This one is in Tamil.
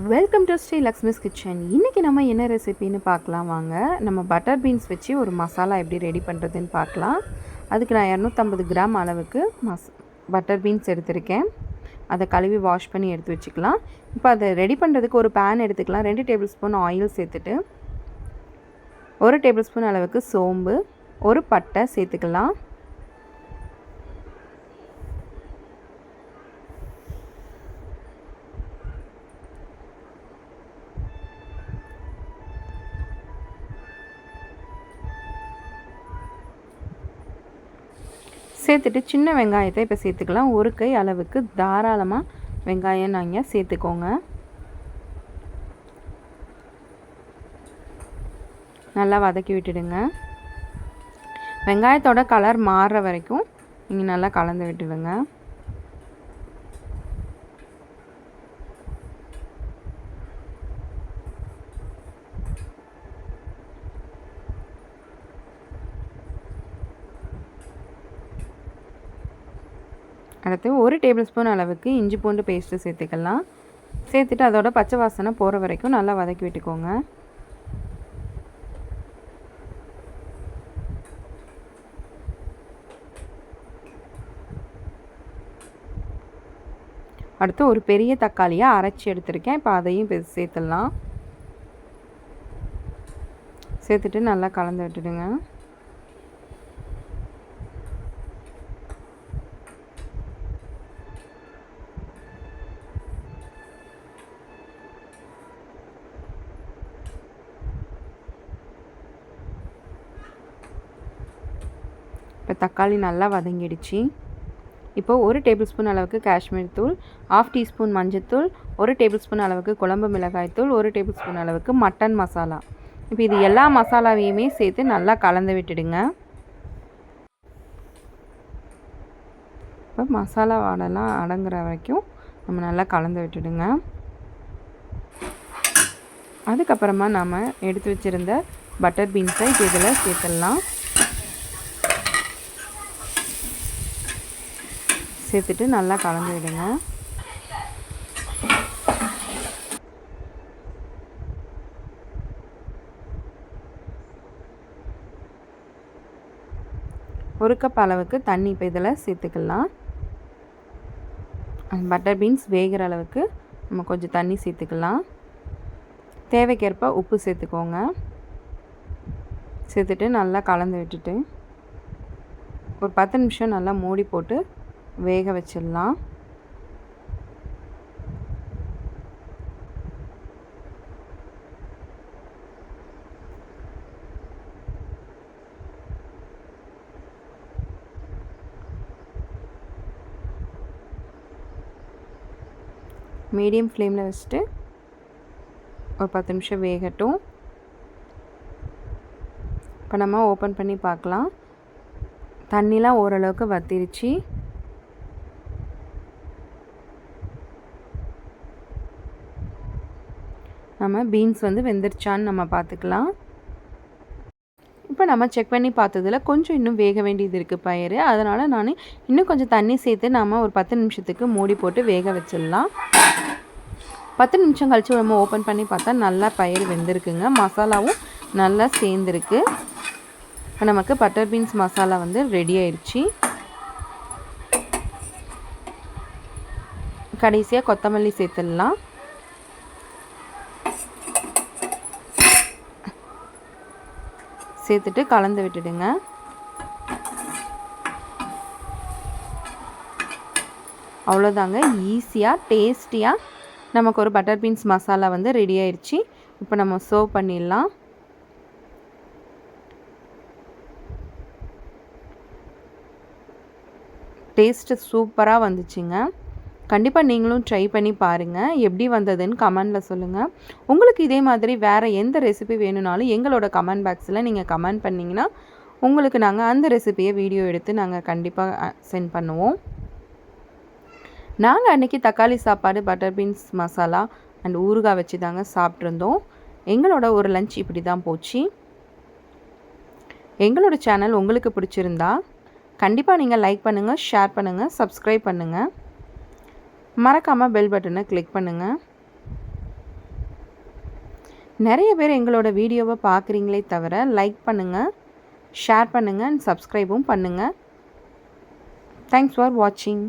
Welcome to Sri Lakshmi's kitchen. இன்றைக்கி நம்ம என்ன ரெசிபின்னு பார்க்கலாம் வாங்க. நம்ம பட்டர் பீன்ஸ் வச்சு ஒரு மசாலா எப்படி ரெடி பண்ணுறதுன்னு பார்க்கலாம். அதுக்கு நான் 250 கிராம் அளவுக்கு பட்டர் பீன்ஸ் எடுத்திருக்கேன். அதை கழுவி வாஷ் பண்ணி எடுத்து வச்சுக்கலாம். இப்போ அதை ரெடி பண்ணுறதுக்கு ஒரு பேன் எடுத்துக்கலாம். 2 டேபிள் ஸ்பூன் ஆயில் சேர்த்துட்டு 1 டேபிள் ஸ்பூன் அளவுக்கு சோம்பு, ஒரு பட்டை சேர்த்துக்கலாம். சேர்த்துட்டு சின்ன வெங்காயத்தை இப்போ சேர்த்துக்கலாம். ஒரு கை அளவுக்கு தாராளமாக வெங்காயம் நீங்கள் சேர்த்துக்கோங்க. நல்லா வதக்கி விட்டுடுங்க. வெங்காயத்தோட கலர் மாறுற வரைக்கும் நீங்கள் நல்லா கலந்து விட்டுடுங்க. அடுத்து 1 டேபிள் ஸ்பூன் அளவுக்கு இஞ்சி பூண்டு பேஸ்ட்டு சேர்த்துக்கலாம். சேர்த்துட்டு அதோட பச்சை வாசனை போகிற வரைக்கும் நல்லா வதக்கி விட்டுக்கோங்க. அடுத்து ஒரு பெரிய தக்காளியை அரைச்சி எடுத்துருக்கேன். இப்போ அதையும் சேர்த்துடலாம். சேர்த்துட்டு நல்லா கலந்து விட்டுடுங்க. இப்போ தக்காளி நல்லா வதங்கிடுச்சு. இப்போ 1 டேபிள் ஸ்பூன் அளவுக்கு காஷ்மீர் தூள், 1/2 டீஸ்பூன் மஞ்சள்தூள், 1 டேபிள் ஸ்பூன் அளவுக்கு குழம்பு மிளகாய் தூள், 1 டேபிள் ஸ்பூன் அளவுக்கு மட்டன் மசாலா. இப்போ இது எல்லா மசாலாவையுமே சேர்த்து நல்லா கலந்து விட்டுடுங்க. இப்போ மசாலா வாடெல்லாம் அடங்குற வரைக்கும் நம்ம நல்லா கலந்து விட்டுடுங்க. அதுக்கப்புறமா நம்ம எடுத்து வச்சுருந்த பட்டர் பீன்ஸை இப்போ இதில் சேர்த்துடலாம். சேர்த்துட்டு நல்லா கலந்து விடுங்க. ஒரு கப் அளவுக்கு தண்ணி இப்போ இதில் சேர்த்துக்கலாம். பட்டர் பீன்ஸ் வேகிற அளவுக்கு நம்ம கொஞ்சம் தண்ணி சேர்த்துக்கலாம். தேவைக்கேற்ப உப்பு சேர்த்துக்கோங்க. சேர்த்துட்டு நல்லா கலந்து விட்டுட்டு ஒரு 10 நிமிஷம் நல்லா மூடி போட்டு வேக வச்சிடலாம். மீடியம் ஃப்ளேமில் வச்சுட்டு ஒரு 10 நிமிஷம் வேகட்டும். இப்போ நம்ம ஓப்பன் பண்ணி பார்க்கலாம். தண்ணிலாம் ஓரளவுக்கு வத்திருச்சு. நம்ம பீன்ஸ் வெந்துருச்சான்னு நம்ம பார்த்துக்கலாம். இப்போ நம்ம செக் பண்ணி பார்த்ததில் கொஞ்சம் இன்னும் வேக வேண்டியது இருக்குது பயிர். அதனால் நான் இன்னும் கொஞ்சம் தண்ணி சேர்த்து நம்ம ஒரு 10 நிமிஷத்துக்கு மூடி போட்டு வேக வச்சிடலாம். 10 நிமிஷம் கழித்து நம்ம ஓப்பன் பண்ணி பார்த்தா நல்லா பயிர் வெந்திருக்குங்க. மசாலாவும் நல்லா சேர்ந்துருக்கு. இப்போ நமக்கு பட்டர் பீன்ஸ் மசாலா ரெடி ஆயிடுச்சு. கடைசியாக கொத்தமல்லி சேர்த்துடலாம். சேர்த்துட்டு கலந்து விட்டுடுங்க. அவ்வளோதாங்க. ஈஸியாக டேஸ்டியாக நமக்கு ஒரு பட்டர் பீன்ஸ் மசாலா ரெடி ஆயிடுச்சு. இப்போ நம்ம சர்வ் பண்ணிடலாம். டேஸ்ட்டு சூப்பராக வந்துச்சுங்க. கண்டிப்பாக நீங்களும் ட்ரை பண்ணி பாருங்கள். எப்படி வந்ததுன்னு கமெண்டில் சொல்லுங்கள். உங்களுக்கு இதே மாதிரி வேறு எந்த ரெசிபி வேணும்னாலும் எங்களோட கமெண்ட் பாக்ஸில் நீங்கள் கமெண்ட் பண்ணிங்கன்னா உங்களுக்கு நாங்கள் அந்த ரெசிபியை வீடியோ எடுத்து நாங்கள் கண்டிப்பாக சென்ட் பண்ணுவோம். நாங்கள் அன்றைக்கி தக்காளி சாப்பாடு, பட்டர் பீன்ஸ் மசாலா அண்ட் ஊறுகாய் வச்சு தாங்க சாப்பிட்ருந்தோம். எங்களோட ஒரு லஞ்ச் இப்படி தான் போச்சு. எங்களோட சேனல் உங்களுக்கு பிடிச்சிருந்தா கண்டிப்பாக நீங்கள் லைக் பண்ணுங்கள், ஷேர் பண்ணுங்கள், சப்ஸ்கிரைப் பண்ணுங்கள். மறக்காமல் பெல் பட்டனை கிளிக் பண்ணுங்கள். நிறைய பேர் எங்களோட வீடியோவை பார்க்குறீங்களே தவிர லைக் பண்ணுங்கள், ஷேர் பண்ணுங்கள் அண்ட் சப்ஸ்கிரைபும் பண்ணுங்கள். தேங்க்ஸ் ஃபார் வாட்சிங்.